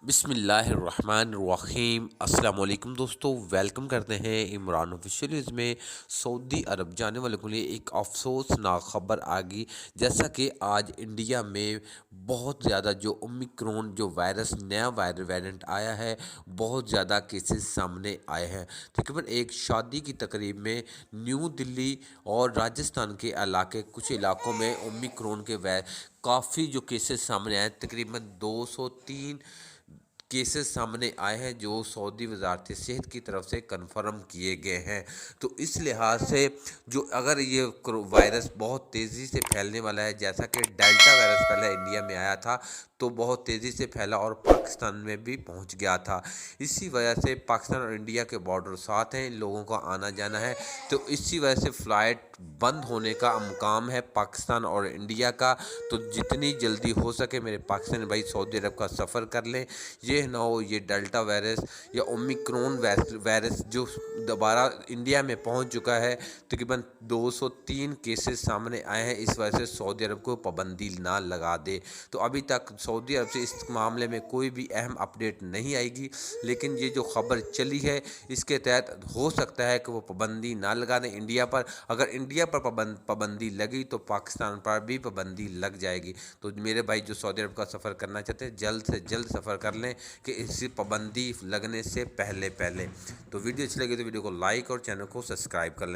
بسم اللہ الرحمن الرحیم۔ السلام علیکم دوستو، ویلکم کرتے ہیں عمران آفیشیل نیوز میں۔ سعودی عرب جانے والوں کے لیے ایک افسوسناک خبر آ گئی، جیسا کہ آج انڈیا میں بہت زیادہ جو اومیکرون جو وائرس نیا ویرینٹ آیا ہے، بہت زیادہ کیسز سامنے آئے ہیں۔ تقریباً ایک شادی کی تقریب میں نیو دلی اور راجستھان کے کچھ علاقوں میں اومیکرون کے کافی جو کیسز سامنے آئے، تقریباً 203 کیسز سامنے آئے ہیں جو سعودی وزارت صحت کی طرف سے کنفرم کیے گئے ہیں۔ تو اس لحاظ سے جو اگر یہ وائرس بہت تیزی سے پھیلنے والا ہے، جیسا کہ ڈیلٹا وائرس پہلے انڈیا میں آیا تھا تو بہت تیزی سے پھیلا اور پاکستان میں بھی پہنچ گیا تھا، اسی وجہ سے پاکستان اور انڈیا کے بارڈر ساتھ ہیں، لوگوں کا آنا جانا ہے، تو اسی وجہ سے فلائٹ بند ہونے کا امکان ہے پاکستان اور انڈیا کا۔ تو جتنی جلدی ہو سکے میرے پاکستانی بھائی سعودی عرب کا سفر کر لیں، یہ نہ ہو یہ ڈیلٹا وائرس یا اومیکرون وائرس جو دوبارہ انڈیا میں پہنچ چکا ہے۔ تقریباً 203 کیسز سامنے آئے ہیں، اس وجہ سے سعودی عرب کو پابندی نہ لگا دے۔ تو ابھی تک سعودی عرب سے اس معاملے میں کوئی بھی اہم اپڈیٹ نہیں آئے گی، لیکن یہ جو خبر چلی ہے اس کے تحت ہو سکتا ہے کہ وہ پابندی نہ لگا دیں انڈیا پر۔ اگر انڈیا پر پابندی لگی تو پاکستان پر بھی پابندی لگ جائے گی۔ تو میرے بھائی جو سعودی عرب کا سفر کرنا چاہتے ہیں، جلد سے جلد سفر کر لیں کہ اس پابندی لگنے سے پہلے۔ تو ویڈیو اچھی لگی تو ویڈیو کو لائک اور چینل کو سبسکرائب کر لیں۔